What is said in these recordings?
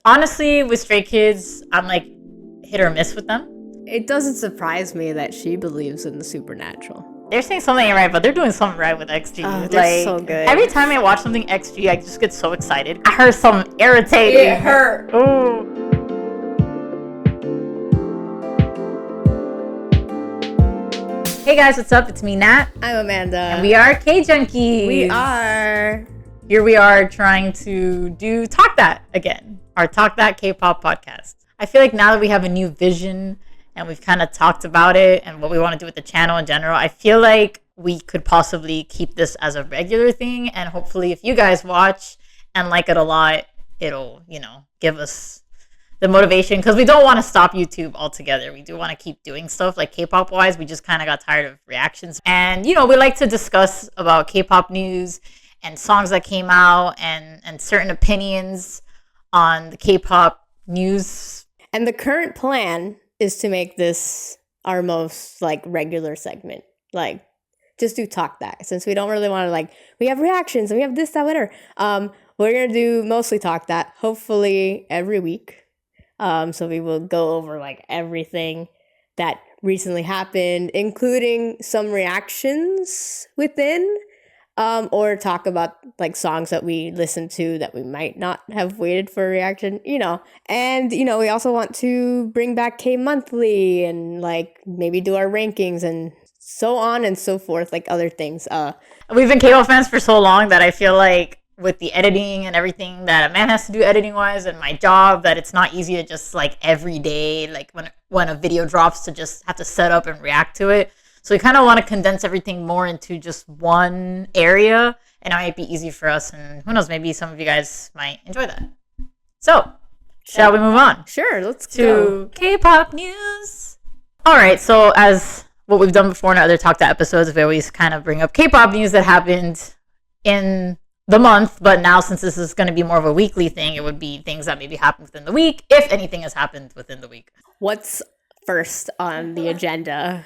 Honestly, with Stray Kids, I'm like hit or miss with them. It doesn't surprise me that she believes in the supernatural. They're saying something right, but they're doing something right with XG. They're so good. Every time I watch something XG, I just get so excited. I heard some irritating. It hurt. Ooh. Hey guys, what's up? It's me, Nat. I'm Amanda. And we are K-Junkies. We are. Here we are trying to do Talk That again. Our Talk That K-pop podcast. I feel like now that we have a new vision and we've kind of talked about it and what we want to do with the channel in general, I feel like we could possibly keep this as a regular thing. And hopefully if you guys watch and like it a lot, it'll, give us the motivation, because we don't want to stop YouTube altogether. We do want to keep doing stuff like K-pop wise. We just kind of got tired of reactions. And, we like to discuss about K-pop news and songs that came out and certain opinions on the K-pop news. And the current plan is to make this our most regular segment. Just do Talk That, since we don't really want to we have reactions and we have this, that, whatever. We're gonna do mostly Talk That, hopefully every week. So we will go over everything that recently happened, including some reactions within, or talk about songs that we listened to that we might not have waited for a reaction, And, we also want to bring back K Monthly and maybe do our rankings and so on and so forth, other things. We've been K-pop fans for so long that I feel like with the editing and everything that a man has to do editing wise and my job, that it's not easy to just every day, when a video drops, to just have to set up and react to it. So we kind of want to condense everything more into just one area, and it might be easy for us, and who knows, maybe some of you guys might enjoy that. So shall we move on? Sure, let's go. K-pop news. All right, so as what we've done before in other Talk To episodes, we always kind of bring up K-pop news that happened in the month, but now since this is going to be more of a weekly thing, it would be things that maybe happened within the week, if anything has happened within the week. What's first on the agenda?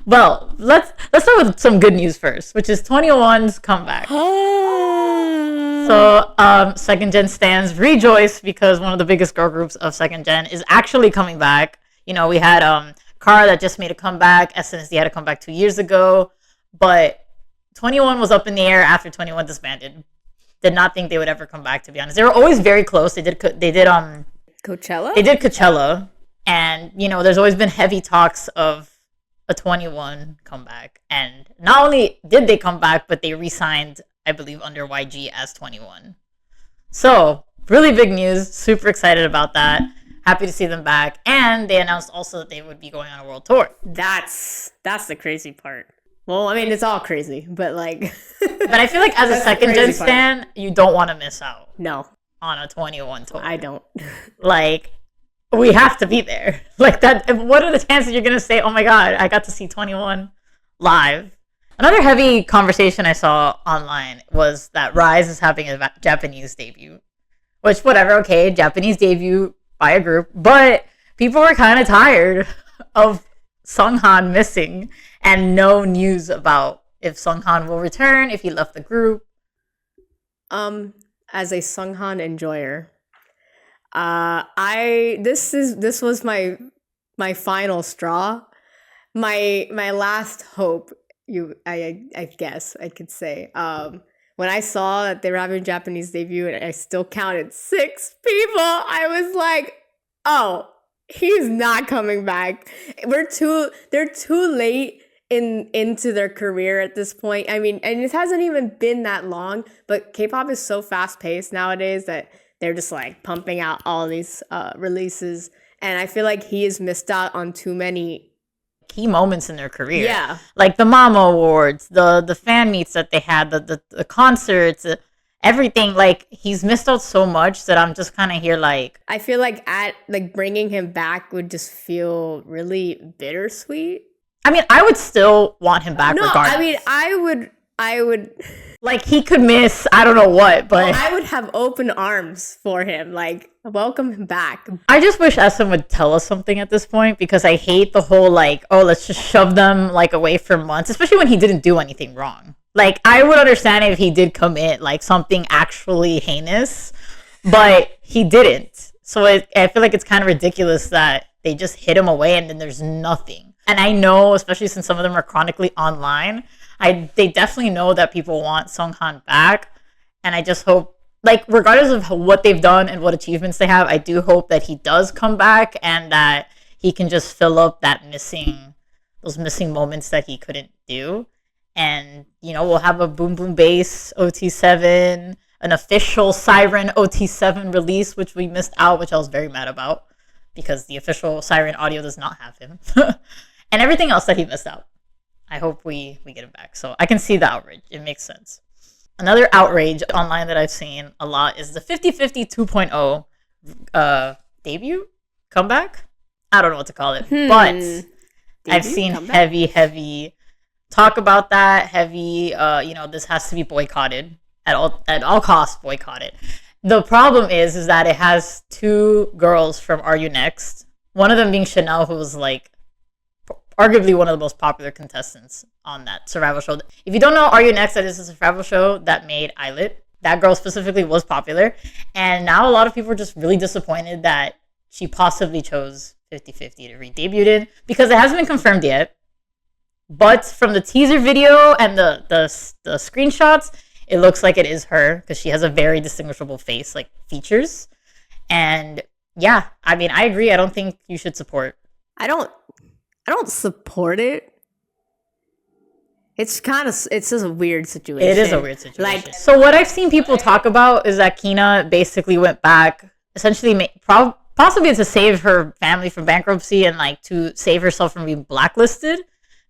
Well, let's start with some good news first, which is 2NE1's comeback. So second gen stans rejoice because one of the biggest girl groups of second gen is actually coming back. We had Kara that just made a comeback. SNSD had a comeback 2 years ago, but 2NE1 was up in the air after 2NE1 disbanded. Did not think they would ever come back, to be honest. They were always very close. They did Coachella? They did Coachella, and there's always been heavy talks of a 2NE1 comeback. And not only did they come back, but they re-signed, I believe, under YG as 2NE1. So really big news. Super excited about that. Happy to see them back. And they announced also that they would be going on a world tour. That's the crazy part. Well, I mean, it's all crazy, but But I feel like as a second gen stan, you don't want to miss out. No. On a 2NE1 tour. I don't. We have to be there. That. What are the chances you're gonna say, "Oh my God, I got to see 2NE1 live"? Another heavy conversation I saw online was that RIIZE is having a Japanese debut, which whatever, okay, Japanese debut by a group, but people were kind of tired of Sunghan missing and no news about if Sunghan will return, if he left the group. As a Sunghan enjoyer, this was my final straw, my last hope. I guess I could say. When I saw that they were having a Japanese debut and I still counted 6 people, I was like, oh, he's not coming back. They're too late into their career at this point. I mean, and it hasn't even been that long, but K-pop is so fast paced nowadays that they're just pumping out all these releases, and I feel like he has missed out on too many key moments in their career. Yeah, the Mama Awards, the fan meets that they had, the concerts, everything. He's missed out so much that I'm just kind of here I feel bringing him back would just feel really bittersweet. I mean, I would still want him back regardless. I mean, I would he could miss I don't know what, but I would have open arms for him. Welcome him back. I just wish SM would tell us something at this point, because I hate the whole let's just shove them away for months, especially when he didn't do anything wrong. I would understand if he did commit something actually heinous, but he didn't. So I feel like it's kind of ridiculous that they just hid him away and then there's nothing. And I know, especially since some of them are chronically online, they definitely know that people want Sunghan back. And I just hope, like, regardless of what they've done and what achievements they have, I do hope that he does come back and that he can just fill up those missing moments that he couldn't do. And, you know, we'll have a Boom Boom Bass OT7, an official Siren OT7 release, which we missed out, which I was very mad about because the official Siren audio does not have him. And everything else that he missed out. I hope we get him back. So I can see the outrage. It makes sense. Another outrage online that I've seen a lot is the 50/50 2.0 debut? Comeback? I don't know what to call it. But debut? I've seen heavy talk about that. This has to be boycotted. At all costs, boycott it. The problem is that it has two girls from Are You Next? One of them being Chanel, who was like arguably one of the most popular contestants on that survival show. If you don't know Are You Next, that is a survival show that made Islet. That girl specifically was popular. And now a lot of people are just really disappointed that she possibly chose 50/50 to re-debut in because it hasn't been confirmed yet. But from the teaser video and the screenshots, it looks like it is her because she has a very distinguishable face, like features. And yeah, I mean, I agree. I don't think you should support. I don't support it. It's just a weird situation. It is a weird situation. So what I've seen people talk about is that Kina basically went back, essentially possibly to save her family from bankruptcy and like to save herself from being blacklisted,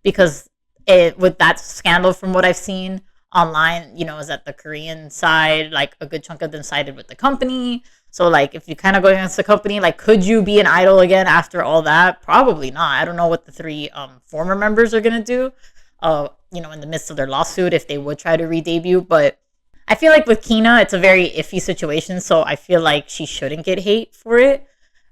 because with that scandal, from what I've seen online, you know, is that the Korean side, like a good chunk of them sided with the company. So like if you kind of go against the company, like could you be an idol again after all that? Probably not. I don't know what the three former members are gonna do, in the midst of their lawsuit, if they would try to re-debut. But I feel like with Kina, it's a very iffy situation. So I feel like she shouldn't get hate for it.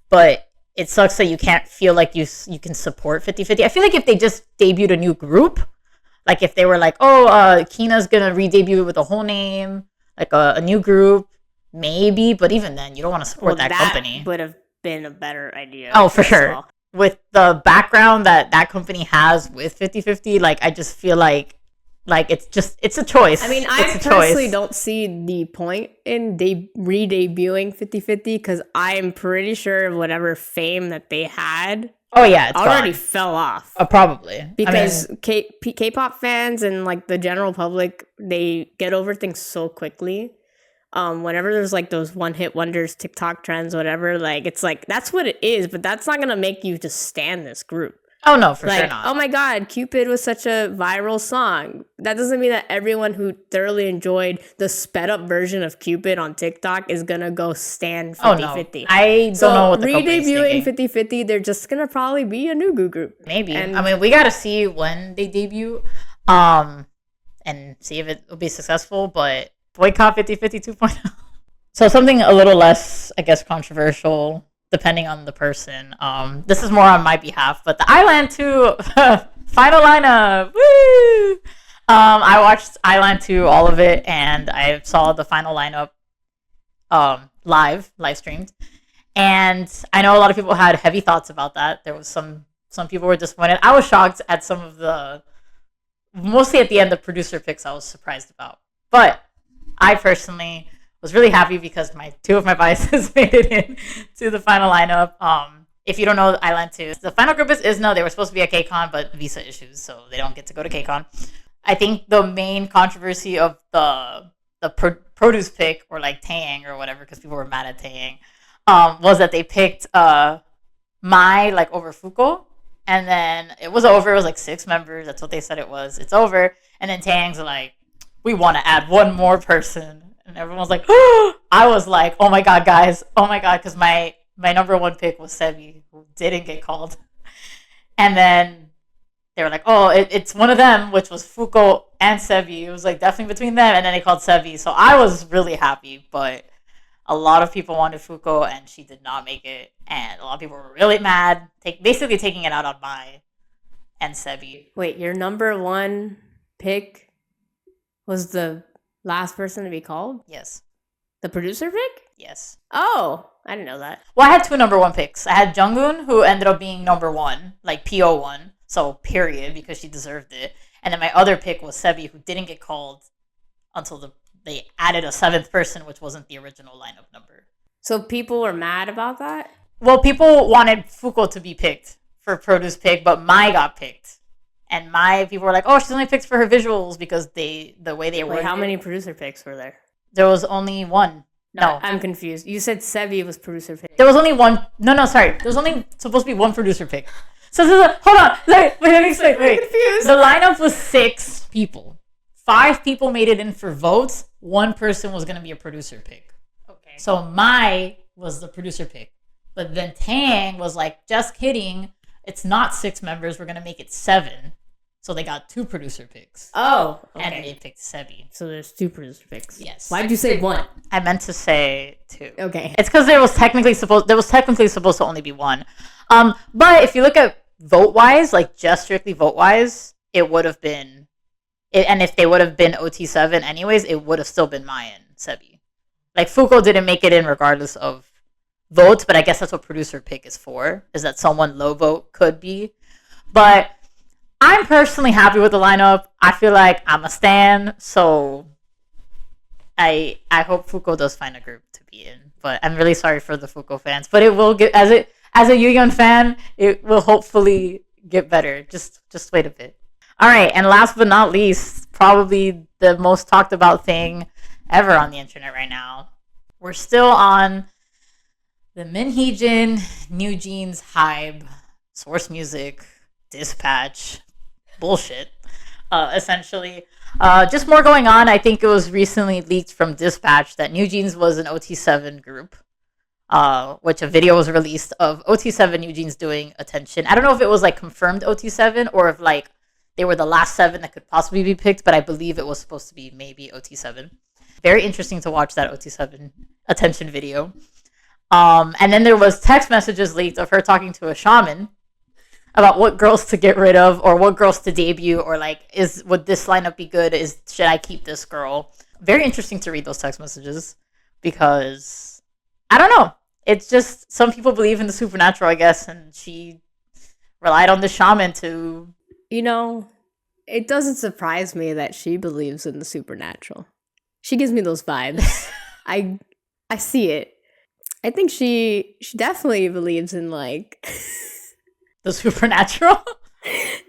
But it sucks that you can't feel like you can support 50/50. I feel like if they just debuted a new group, like if they were like, Kina's gonna re-debut with a whole name, like a new group, maybe. But even then, you don't want to support that company. Would have been a better idea. Oh, for sure. Well. With the background that company has with 50/50, like I just feel like it's a choice. I mean, I personally don't see the point in re-debuting 50/50 because I'm pretty sure whatever fame that they had. Oh yeah, it's already fell off. Probably because K-pop fans and like the general public, they get over things so quickly. Whenever there's like those one-hit wonders, TikTok trends, whatever, like it's like that's what it is, but that's not gonna make you just stan this group. Oh no, for sure not. Oh my God, Cupid was such a viral song. That doesn't mean that everyone who thoroughly enjoyed the sped up version of Cupid on TikTok is gonna go stan 50/50. Oh no, I don't know what the company's re-debuting 50/50, they're just gonna probably be a new group. Maybe. I mean, we gotta see when they debut, and see if it will be successful. But boycott 50/50 2.0. So something a little less, I guess, controversial, depending on the person. This is more on my behalf, but the Island 2 final lineup. Woo! I watched Island 2, all of it, and I saw the final lineup live streamed. And I know a lot of people had heavy thoughts about that. There was some people were disappointed. I was shocked at some of mostly at the end, the producer picks I was surprised about. But I personally was really happy because two of my biases made it in to the final lineup. If you don't know Island 2, the final group is IZNA. They were supposed to be at KCON, but visa issues, so they don't get to go to KCON. I think the main controversy of the produce pick, or like Taeyang or whatever, because people were mad at Taeyang, was that they picked Mai like over Fuko, and then it was over. It was like 6 members. That's what they said it was. It's over, and then Taeyang's like, we want to add one more person. And everyone was like, oh! I was like, oh my God, guys. Oh my God. Because my number one pick was Sevy, who didn't get called. And then they were like, oh, it's one of them, which was Fuko and Sevy. It was like definitely between them. And then they called Sevy. So I was really happy. But a lot of people wanted Fuko, and she did not make it. And a lot of people were really mad, basically taking it out on Mai and Sevy. Wait, your number one pick was the last person to be called? Yes. The producer pick? Yes. Oh, I didn't know that. Well, I had 2 number 1 picks. I had Jungkook, who ended up being number 1, like PO1, so period, because she deserved it. And then my other pick was Sebi, who didn't get called until they added a 7th person, which wasn't the original lineup number. So people were mad about that? Well, people wanted Fuko to be picked for produce pick, but Mai got picked. And my people were like, oh, she's only picked for her visuals because the way they were. How many producer picks were there? There was only 1. No. I'm confused. You said Sebi was producer pick. There was only 1. No, sorry. There was only supposed to be 1 producer pick. So hold on. Wait, let me explain. Wait. Confused. The lineup was 6 people. 5 people made it in for votes. 1 person was going to be a producer pick. Okay. So Mai was the producer pick. But then Tang was like, just kidding. It's not 6 members. We're going to make it 7. So they got 2 producer picks. Oh, okay. And they picked Sebi. So there's 2 producer picks. Yes. Why did you say 1? I meant to say 2. Okay. It's because there was technically supposed to only be 1. But if you look at vote-wise, like just strictly vote-wise, it would have been... and if they would have been OT7 anyways, it would have still been Mai and Sebi. Like, Fuko didn't make it in regardless of votes, but I guess that's what producer pick is for, is that someone low vote could be. But I'm personally happy with the lineup. I feel like I'm a stan, so I hope Fuko does find a group to be in. But I'm really sorry for the Fuko fans. But it will get, as a Yuyeon fan, it will hopefully get better. Just wait a bit. All right, and last but not least, probably the most talked about thing ever on the internet right now. We're still on the Minheejin, NewJeans, HYBE, Source Music, Dispatch, bullshit, essentially. Just more going on. I think it was recently leaked from Dispatch that NewJeans was an OT7 group, which a video was released of OT7 NewJeans doing Attention. I don't know if it was like confirmed OT7 or if like they were the last 7 that could possibly be picked, but I believe it was supposed to be maybe OT7. Very interesting to watch that OT7 Attention video. And then there was text messages leaked of her talking to a shaman about what girls to get rid of or what girls to debut, or like, would this lineup be good? Should I keep this girl? Very interesting to read those text messages because I don't know. It's just some people believe in the supernatural, I guess, and she relied on the shaman to... You know, it doesn't surprise me that she believes in the supernatural. She gives me those vibes. I see it. I think she definitely believes in like the supernatural,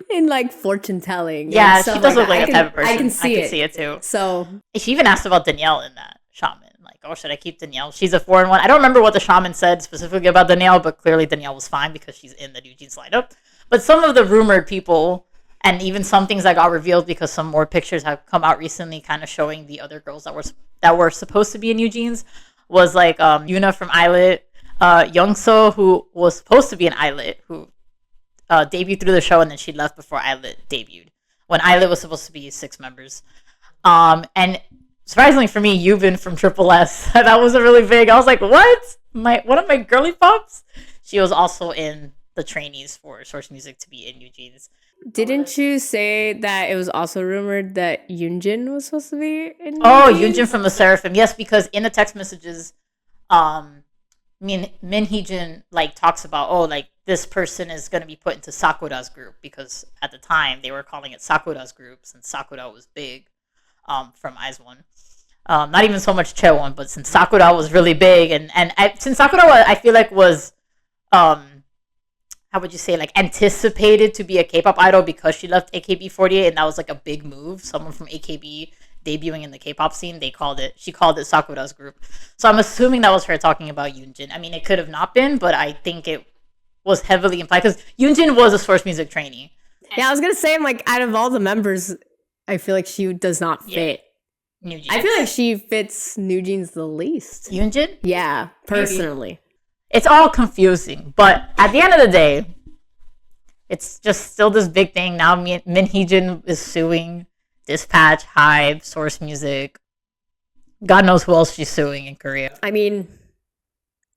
in like fortune telling. Yeah, she does look like a type of person. I can see it too. So she even asked about Danielle in that shaman. Like, oh, should I keep Danielle? She's a 4-1. I don't remember what the shaman said specifically about Danielle, but clearly Danielle was fine because she's in the NewJeans lineup. But some of the rumored people, and even some things that got revealed because some more pictures have come out recently, kind of showing the other girls that were supposed to be in NewJeans, was like Yuna from ILIT, Youngso, who was supposed to be in ILIT, who debuted through the show, and then she left before ILIT debuted, when ILIT was supposed to be 6 members. And surprisingly for me, Yubin from Triple S, that was a really big. I was like, what? One of my girly pops? She was also in the trainees for Source Music to be in NewJeans. Didn't you say that it was also rumored that Yoonjin was supposed to be in Yoonjin from the Seraphim. Yes, because in the text messages, Minheejin like talks about, oh, like this person is going to be put into Sakura's group, because at the time they were calling it Sakura's group since Sakura was big from IZNA. Not even so much Chaewon, but since Sakura was really big, and since Sakura I feel like was how would you say, like anticipated to be a K-pop idol because she left AKB48, and that was like a big move. Someone from AKB debuting in the K-pop scene, she called it Sakura's group. So I'm assuming that was her talking about Yoonjin. I mean, it could have not been, but I think it was heavily implied because Yoonjin was a Source Music trainee. Yeah, I was gonna say, like, out of all the members, I feel like she does not fit. NewJeans. I feel like she fits NewJeans the least. Yoonjin? Yeah, personally. Maybe. It's all confusing, but at the end of the day, it's just still this big thing. Now Minheejin is suing Dispatch, HYBE, Source Music. God knows who else she's suing in Korea. I mean,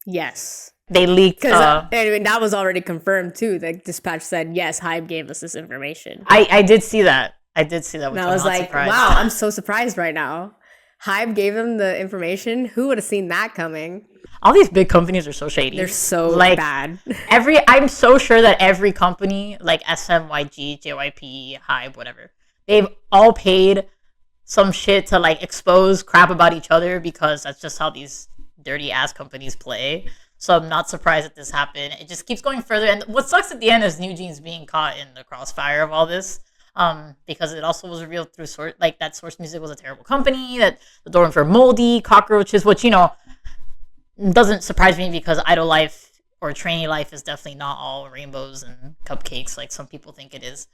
yes. They leaked... I mean, that was already confirmed, too. The Dispatch said, yes, HYBE gave us this information. I did see that. With and I was like, surprised. wow, I'm so surprised right now. HYBE gave them the information. Who would have seen that coming? All these big companies are so shady. They're so bad. I'm so sure that every company, like SMYG, JYP, HYBE, whatever, they've all paid some shit to like expose crap about each other, because that's just how these dirty ass companies play. So I'm not surprised that this happened. It just keeps going further. And what sucks at the end is NewJeans being caught in the crossfire of all this. Because it also was revealed through that Source Music was a terrible company, that the dorms were moldy, cockroaches, which, you know, doesn't surprise me, because idol life or trainee life is definitely not all rainbows and cupcakes like some people think it is.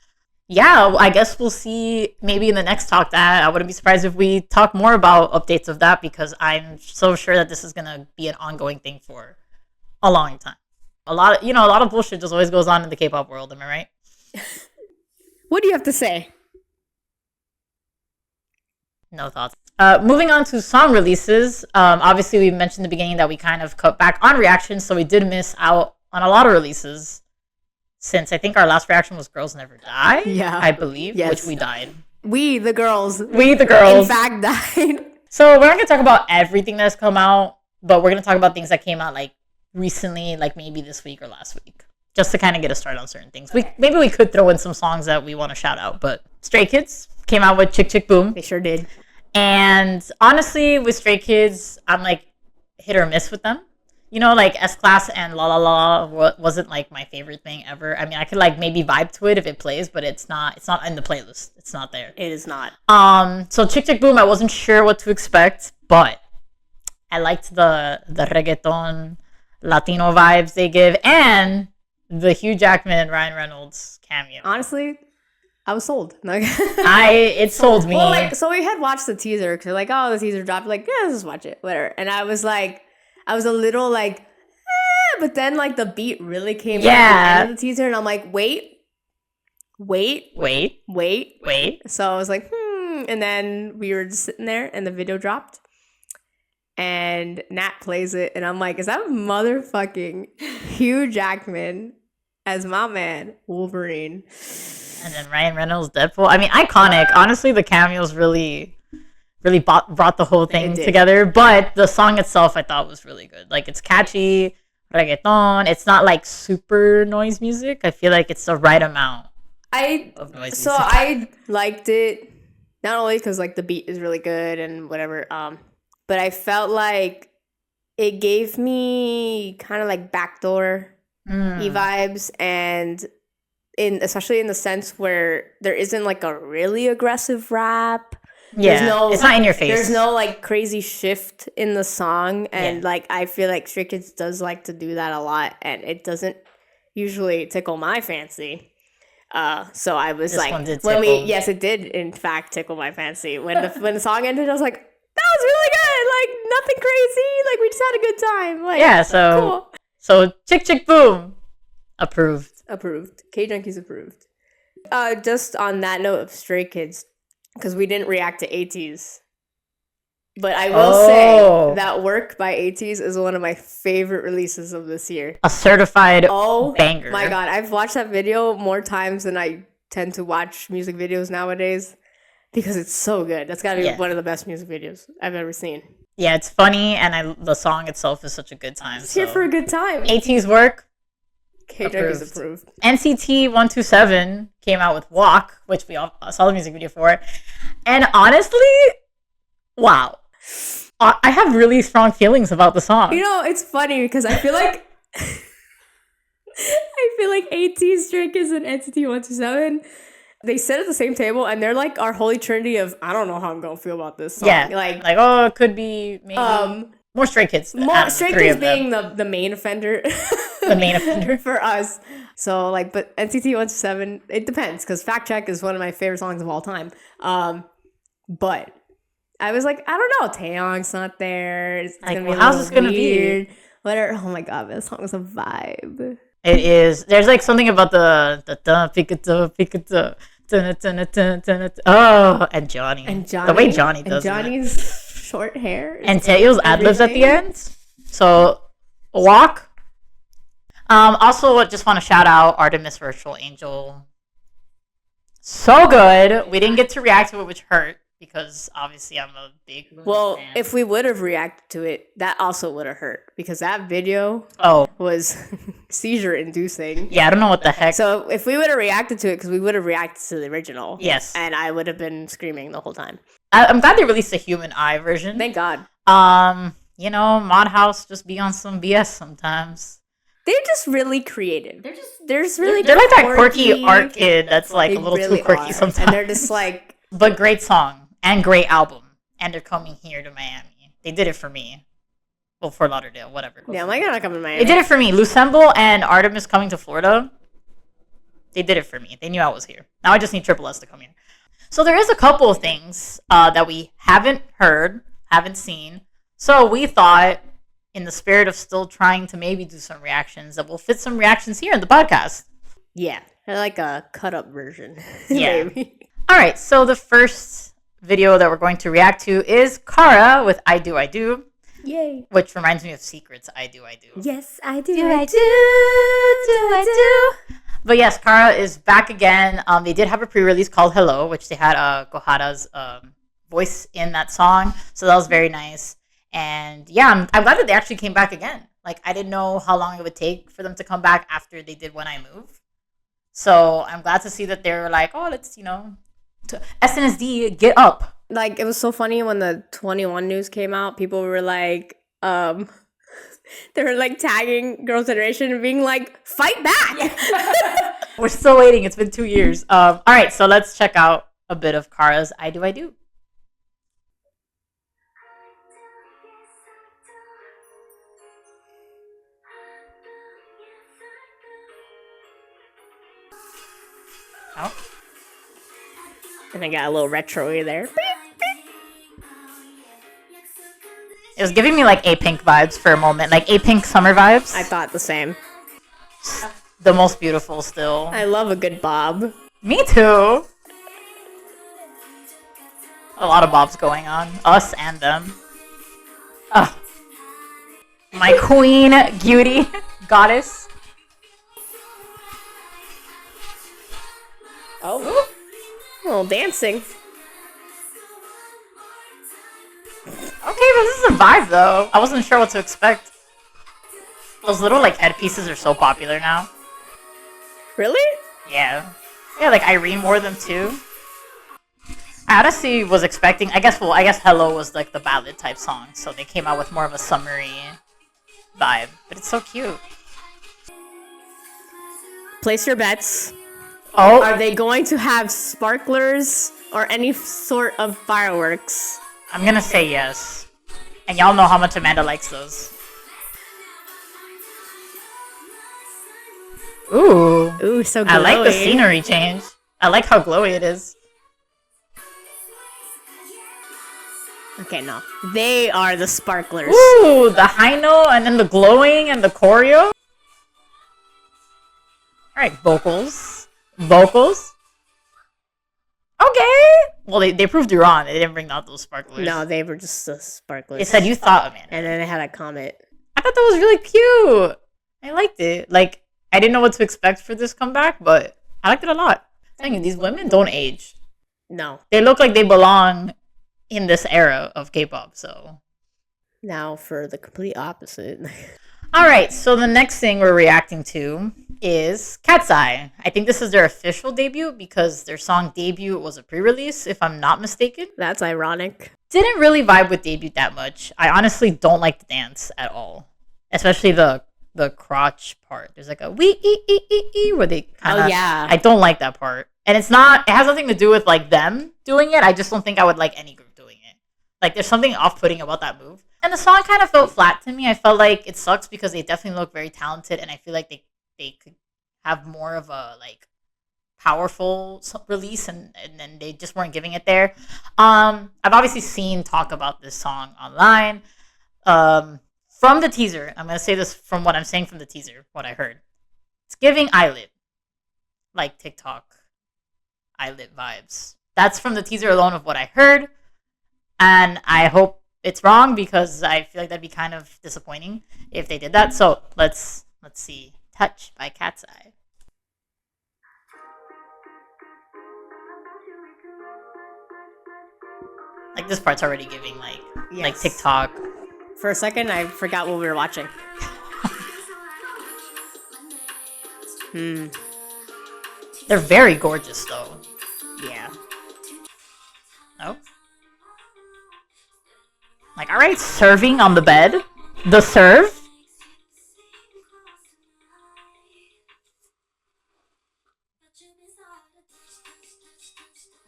Yeah, I guess we'll see maybe in the next talk that I wouldn't be surprised if we talk more about updates of that, because I'm so sure that this is going to be an ongoing thing for a long time. A lot of bullshit just always goes on in the K-pop world. Am I right? What do you have to say? No thoughts. Moving on to song releases. Obviously, we mentioned in the beginning that we kind of cut back on reactions, so we did miss out on a lot of releases. Since I think our last reaction was Girls Never Die. Yeah. I believe. Yes. Which we died. We, the girls. In fact, died. So we're not going to talk about everything that's come out, but we're going to talk about things that came out like recently, like maybe this week or last week, just to kind of get a start on certain things. Maybe we could throw in some songs that we want to shout out, but Stray Kids came out with Chick Chick Boom. They sure did. And honestly, with Stray Kids, I'm like hit or miss with them. You know, like S-Class and La La La wasn't like my favorite thing ever. I mean, I could like maybe vibe to it if it plays, but it's not in the playlist. It's not there. It is not. So Chick Chick Boom, I wasn't sure what to expect, but I liked the reggaeton Latino vibes they give, and the Hugh Jackman and Ryan Reynolds cameo. Honestly, I was sold. It sold me. Well, so we had watched the teaser, because like, oh, the teaser dropped. Like, yeah, let's just watch it, whatever. And I was a little like, but then like the beat really came at the end of the teaser, and I'm like, wait. So I was like, and then we were just sitting there, and the video dropped, and Nat plays it, and I'm like, is that motherfucking Hugh Jackman as my man Wolverine? And then Ryan Reynolds Deadpool. I mean, iconic. Honestly, the cameos really brought the whole thing together. But the song itself, I thought, was really good. Like, it's catchy, reggaeton. It's not like super noise music. I feel like it's the right amount of noise music. So I liked it, not only because like the beat is really good and whatever, but I felt like it gave me kind of like backdoor vibes, and especially in the sense where there isn't like a really aggressive rap. Yeah, it's not in your face. There's no like crazy shift in the song, and like I feel like Stray Kids does like to do that a lot, and it doesn't usually tickle my fancy. So I was like, yes, it did in fact tickle my fancy. When the song ended, I was like, that was really good. Like nothing crazy. Like we just had a good time. Like so Chick Chick Boom, approved. K-Junkies approved. Just on that note of Stray Kids, because we didn't react to ATEEZ. But I will say that Work by ATEEZ is one of my favorite releases of this year. A certified banger. My God, I've watched that video more times than I tend to watch music videos nowadays, because it's so good. That's got to be one of the best music videos I've ever seen. Yeah, it's funny, and the song itself is such a good time. It's here for a good time. ATEEZ Work. K-Junkies approved. NCT 127 came out with Walk, which we all saw the music video for. And honestly, wow. I have really strong feelings about the song. You know, it's funny because I feel like ATEEZ, Stray Kids, and NCT 127, they sit at the same table, and they're like our holy trinity of, I don't know how I'm going to feel about this song. Yeah, like it could be maybe more Stray Kids. Stray Kids being the main offender. The main offender for us. So but NCT 127, it depends, because Fact Check is one of my favorite songs of all time. But I was like, I don't know, Taeyong's not there. It's gonna be how's this gonna be? Whatever. Oh my God, this song is a vibe. It is. There's like something about the and Johnny. The way Johnny does Johnny's short hair. And Taeyo's ad-libs at the end. So Walk. Also, just want to shout out Artemis Virtual Angel. So good. We didn't get to react to it, which hurt. because obviously I'm a big Luna Well, fan. if we would have reacted to it, that also would have hurt because that video Oh, was seizure inducing. yeah, I don't know what the heck. So if we would have reacted to it, because we would have reacted to the original. Yes. And I would have been screaming the whole time. I'm glad they released a human eye version. Thank God. You know, Mod House just be on some BS sometimes. They're just really creative. They're like that quirky art kid that's like a little too quirky sometimes. And they're just like... But great song and great album. And they're coming here to Miami. They did it for me. Well, Fort Lauderdale, whatever. Yeah, I'm not coming to Miami. They did it for me. Lussemble and ARTMS coming to Florida. They did it for me. They knew I was here. Now I just need Triple S to come here. So there is a couple of things that we haven't heard, haven't seen. So we thought, in the spirit of still trying to maybe do some reactions, that we'll fit some reactions here in the podcast. Yeah, I like a cut-up version. Yeah. All right, so the first video that we're going to react to is Kara with I Do, I Do. Yay. Which reminds me of Secret's I Do, I Do. Yes, I do, I do. But yes, Kara is back again. They did have a pre-release called Hello, which they had Kohara's voice in that song. So that was very nice. And yeah, I'm glad that they actually came back again. Like, I didn't know how long it would take for them to come back after they did When I Move. So I'm glad to see that they're like, oh, let's, SNSD, get up. Like, it was so funny when the 21 news came out. People were like, they were like tagging Girls' Generation and being like, fight back. Yeah. We're still waiting. It's been 2 years. All right, so let's check out a bit of Kara's I Do, I Do. Oh. And I got a little retro there. It was giving me like A-Pink vibes for a moment. Like A-Pink summer vibes. I thought the same. The most beautiful still. I love a good bob. Me too. A lot of bobs going on. Us and them. Oh. My queen, beauty, goddess. Oh. A little dancing. Okay, but this is a vibe though. I wasn't sure what to expect. Those little like headpieces are so popular now. Really? Yeah. Yeah, like Irene wore them too. I honestly was expecting, I guess Hello was like the ballad type song, so they came out with more of a summery vibe. But it's so cute. Place your bets. Oh. Are they going to have sparklers or any sort of fireworks? I'm gonna say yes. And y'all know how much Amanda likes those. Ooh. Ooh, so glowy. I like the scenery change. I like how glowy it is. Okay, no. They are the sparklers. Ooh, the high note and then the glowing and the choreo. Alright, vocals. Vocals. Okay. Well, they proved you wrong. They didn't bring out those sparklers. No, they were just the sparklers. They said you thought, Amanda. And then they had a comment. I thought that was really cute. I liked it. Like, I didn't know what to expect for this comeback, but I liked it a lot. I'm telling you, these women don't age. No. They look like they belong in this era of K-pop, so. Now for the complete opposite. All right, so the next thing we're reacting to is KATSEYE. I think this is their official debut because their song Debut was a pre-release, if I'm not mistaken. That's ironic. Didn't really vibe with Debut that much. I honestly don't like the dance at all, especially the crotch part. There's like a wee where they kind of. Oh yeah. I don't like that part, and it has nothing to do with like them doing it. I just don't think I would like any group doing it. Like there's something off-putting about that move. And the song kind of felt flat to me. I felt like it sucks because they definitely look very talented, and I feel like they could have more of a like powerful release, and then they just weren't giving it there. I've obviously seen talk about this song online. From the teaser, I'm gonna say this from what I'm saying from the teaser, what I heard. It's giving eyelid, like TikTok eyelid vibes. That's from the teaser alone of what I heard, and I hope it's wrong because I feel like that'd be kind of disappointing if they did that. So let's see. Touch by KATSEYE. Like this part's already giving like Yes. TikTok. For a second, I forgot what we were watching. They're very gorgeous though. Yeah. Oh. Like, alright, serving on the bed. The serve.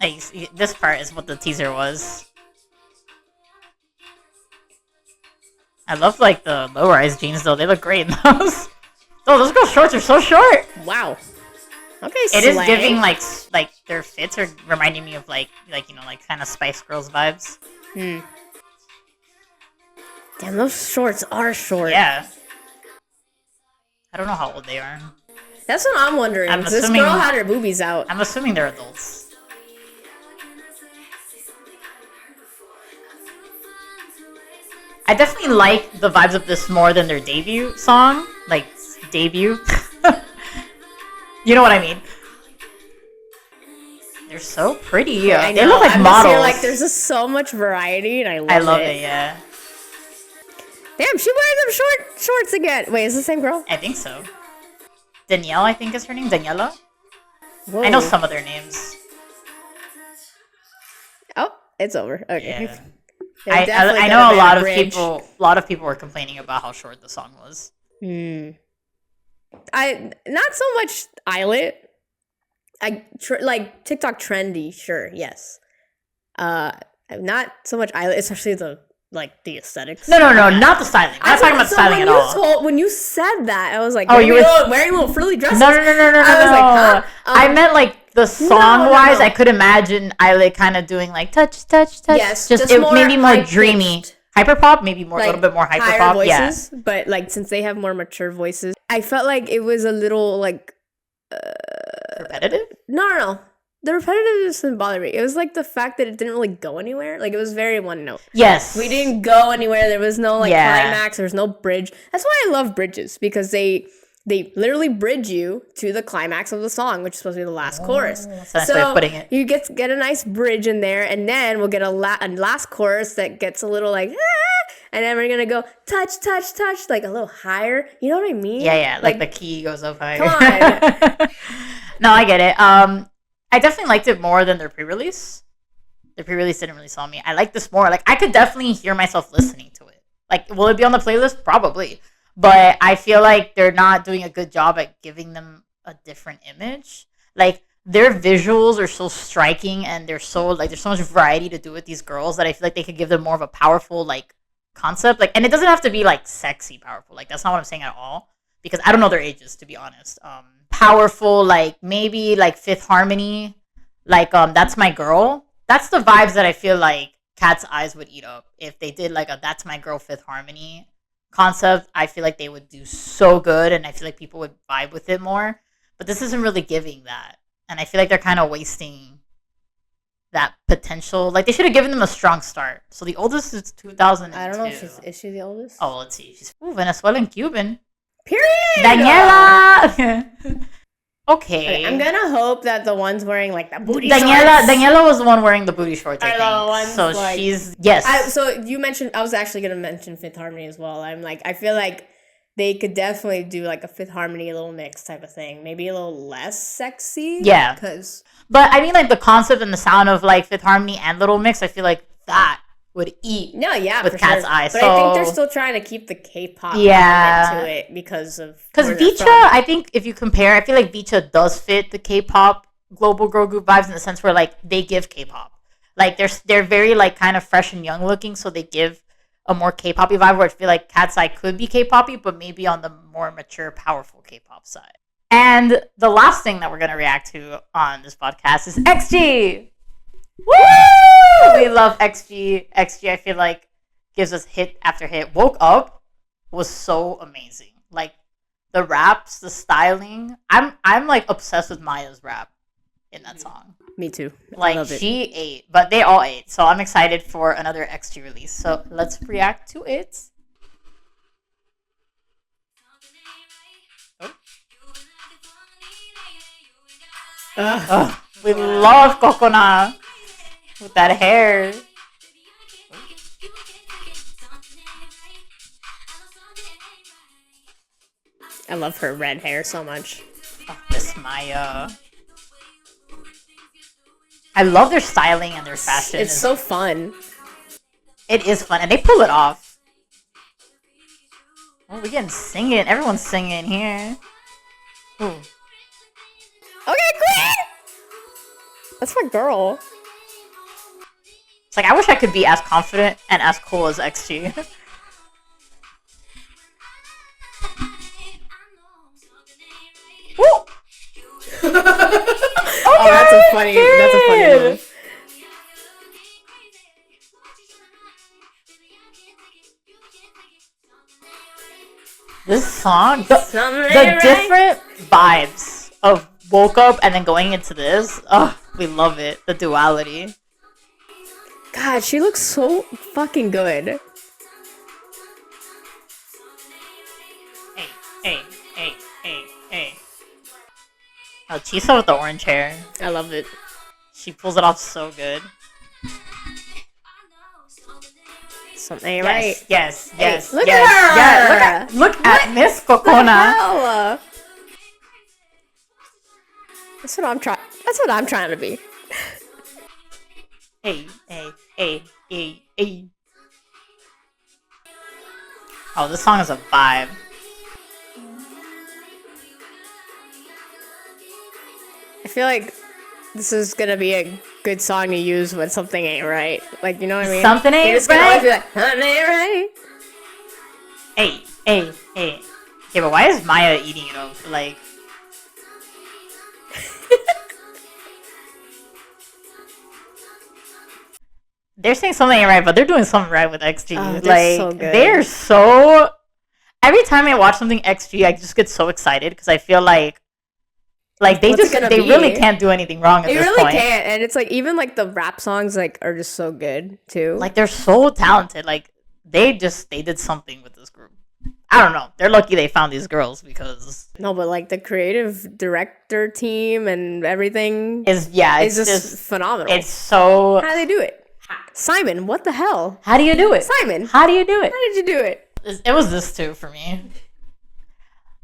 Hey, this part is what the teaser was. I love like the low-rise jeans though. They look great in those. Oh, those girls' shorts are so short. Wow. Okay, It is giving like their fits are reminding me of like kind of Spice Girls vibes. Damn, those shorts are short. Yeah. I don't know how old they are. That's what I'm wondering. I'm This assuming- girl had her boobies out. I'm assuming they're adults. I definitely like the vibes of this more than their debut song. Like, debut. You know what I mean? They're so pretty. I They know, look like I'm models. Just here, like, there's just so much variety, and I love it. Yeah. Damn, she wears them shorts again. Wait, is it the same girl? I think so. Danielle, I think is her name. Daniela? Whoa. I know some of their names. Oh, it's over. Okay. Yeah. They're definitely I gonna know ban a lot of bridge. people were complaining about how short the song was. I not so much Eyelet. Like TikTok trendy, sure, yes. Not so much Eyelet, especially the aesthetics. No, not the styling. I'm not talking about styling at all. When you said that, I was like, Oh, you were wearing little frilly dresses. No. I was like, huh? I meant like the song wise. no. I could imagine Eyelet kind of doing like touch. Yes, just more maybe more high-pitched. dreamy. Hyperpop, maybe more a little bit more higher hyperpop. voices, but like since they have more mature voices, I felt like it was a little like Repetitive. no. The repetitiveness didn't bother me. It was like the fact that it didn't really go anywhere. Like it was very one note. Yes, We didn't go anywhere. There was no climax. There was no bridge. That's why I love bridges, because they literally bridge you to the climax of the song, which is supposed to be the last chorus. That's a nice way of putting it. You get a nice bridge in there, and then we'll get a last chorus that gets a little like, and then we're gonna go touch, like a little higher. You know what I mean? Yeah. Like the key goes up higher. Come on. No, I get it. I definitely liked it more than their pre-release. The pre-release didn't really sell me. I like this more. Like, I could definitely hear myself listening to it. Like, will it be on the playlist? Probably. But I feel like they're not doing a good job at giving them a different image. Like, their visuals are so striking, and they're so, like, there's so much variety to do with these girls that I feel like they could give them more of a powerful, like, concept. Like, and it doesn't have to be, like, sexy powerful. Like, that's not what I'm saying at all. Because I don't know their ages, to be honest. Powerful, like maybe like Fifth Harmony, like That's My Girl. That's the vibes that I feel like Cat's Eyes would eat up if they did like a That's My Girl Fifth Harmony concept. I feel like they would do so good, and I feel like people would vibe with it more. But this isn't really giving that, and I feel like they're kind of wasting that potential. Like they should have given them a strong start. So the oldest is 2002. I don't know if is she the oldest? Oh, let's see. She's Venezuelan Cuban. Period. Daniela. Okay. I'm gonna hope that the ones wearing like the booty shorts. Daniela was the one wearing the booty shorts. I Are think. the ones, So like- she's yes. So you mentioned, I was actually gonna mention Fifth Harmony as well. I'm like, I feel like they could definitely do like a Fifth Harmony little mix type of thing. Maybe a little less sexy. Yeah. Because But I mean, like the concept and the sound of like Fifth Harmony and Little Mix, I feel like that would eat. no, yeah, With for Cat's sure. Eye, But I think they're so- still trying to keep the K-pop Yeah. element to it because Because Vicha, I think if you compare, I feel like Vicha does fit the K-pop global girl group vibes in the sense where like they give K-pop. Like they're very like kind of fresh and young looking, so they give a more K-poppy vibe. Where I feel like Cat's Eye could be K-poppy, but maybe on the more mature, powerful K-pop side. And the last thing that we're gonna react to on this podcast is XG. Woo! We love XG. XG, I feel like gives us hit after hit. Woke Up was so amazing. Like the raps, the styling. I'm like obsessed with Maya's rap in that song. Me too. I Like love it. she ate, but they all ate. So I'm excited for another XG release. So let's react to it. Ugh. Ugh, we love Coconut with that hair. love her red hair so much. Oh, Miss Maya. I love their styling and their fashion. It's so fun. It is fun, and they pull it off. Oh, we're getting singing. Everyone's singing here. Ooh. Okay, Queen! That's my girl. It's like, I wish I could be as confident and as cool as XG. Woo! Oh, that's a funny move. This song, the different vibes of Woke Up and then going into this, oh, we love it. The duality. God, she looks so fucking good. Hey. Oh, Chisa with the orange hair. I love it. She pulls it off so good. Something ain't right. Yes. Look at her! Yeah, look at Miss Kokona. That's what I'm trying to be. Hey. Oh, this song is a vibe. I feel like this is gonna be a good song to use when something ain't right. Like, you know what I mean? Something ain't You're just gonna always right. be like, something ain't right. Hey. Okay, but why is Maya eating it up? Like, they're saying something ain't right, but they're doing something right with XG. Oh, like, so good. they're so. Every time I watch something XG, I just get so excited because I feel like they really can't do anything wrong at this point. They really can't, and it's like even like the rap songs like are just so good too. Like, they're so talented. Like, they did something with this group. I don't know. They're lucky they found these girls because no, but like the creative director team and everything it's just phenomenal. It's so. How do they do it? Simon, what the hell? How do you do it? Simon, how do you do it? How did you do it? It was this too for me.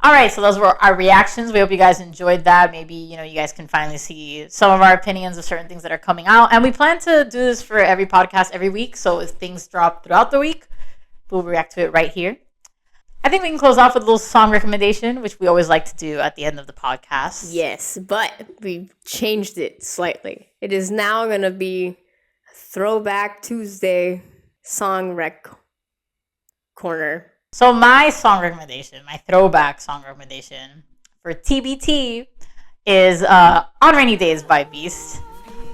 All right, so those were our reactions. We hope you guys enjoyed that. Maybe, you guys can finally see some of our opinions of certain things that are coming out. And we plan to do this for every podcast every week. So if things drop throughout the week, we'll react to it right here. I think we can close off with a little song recommendation, which we always like to do at the end of the podcast. Yes, but we've changed it slightly. It is now going to be Throwback Tuesday song rec corner. So my song recommendation, my throwback song recommendation for TBT is On Rainy Days by Beast.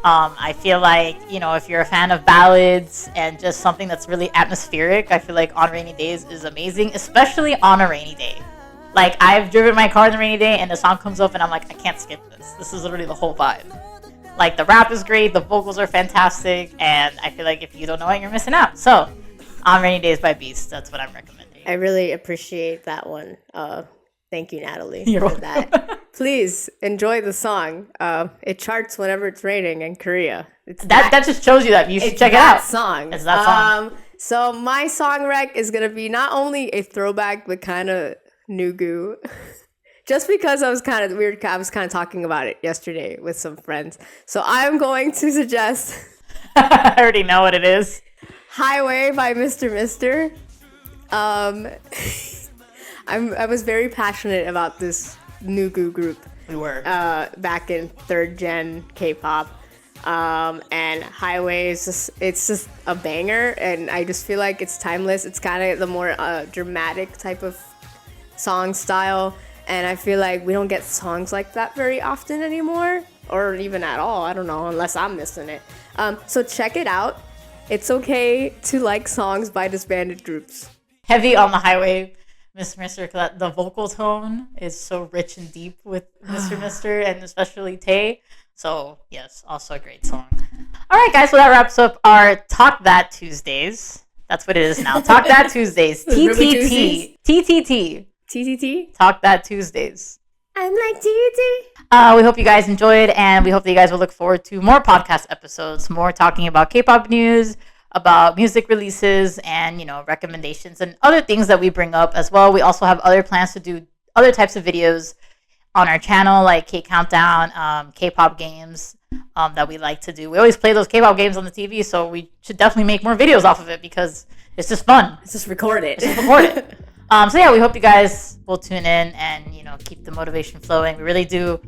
I feel like, if you're a fan of ballads and just something that's really atmospheric, I feel like On Rainy Days is amazing, especially on a rainy day. Like, I've driven my car on a rainy day and the song comes up and I'm like, I can't skip this. This is literally the whole vibe. Like, the rap is great, the vocals are fantastic, and I feel like if you don't know it, you're missing out. So, On Rainy Days by Beast, that's what I'm recommending. I really appreciate that one. Thank you, Natalie, You're for that. Please enjoy the song. It charts whenever it's raining in Korea. It's that just shows you that you should check it out. Song. It's that song. So my song rec is gonna be not only a throwback but kind of new goo. Just because I was kind of talking about it yesterday with some friends. So I'm going to suggest I already know what it is. Highway by Mr. Mister. I was very passionate about this Nugu group. We were. Back in 3rd gen K-pop. And Highway it's just a banger, and I just feel like it's timeless. It's kind of the more dramatic type of song style, and I feel like we don't get songs like that very often anymore, or even at all. I don't know, unless I'm missing it. So check it out. It's okay to like songs by disbanded groups. Heavy on the Highway, Mr. Mister, because the vocal tone is so rich and deep with Mr. Mister, and especially Tae. So, yes, also a great song. All right, guys, so that wraps up our Talk That Tuesdays. That's what it is now. Talk That Tuesdays. TTT. TTT. TTT? Talk That Tuesdays. I'm like TTT. We hope you guys enjoyed, and we hope that you guys will look forward to more podcast episodes, more talking about K-pop news, about music releases, and, recommendations and other things that we bring up as well. We also have other plans to do other types of videos on our channel, like K-Countdown, K-pop games that we like to do. We always play those K-pop games on the TV, so we should definitely make more videos off of it because it's just fun. It's just record it. So yeah, we hope you guys will tune in and, you know, keep the motivation flowing. We really do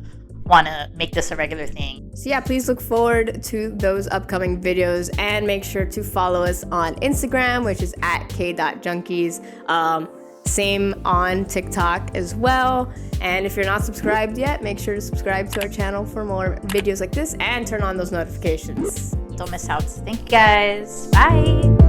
want to make this a regular thing. So yeah, please look forward to those upcoming videos and make sure to follow us on Instagram, which is at k.junkies. Same on TikTok as well. And if you're not subscribed yet, make sure to subscribe to our channel for more videos like this and turn on those notifications. Don't miss out. Thank you guys. Bye.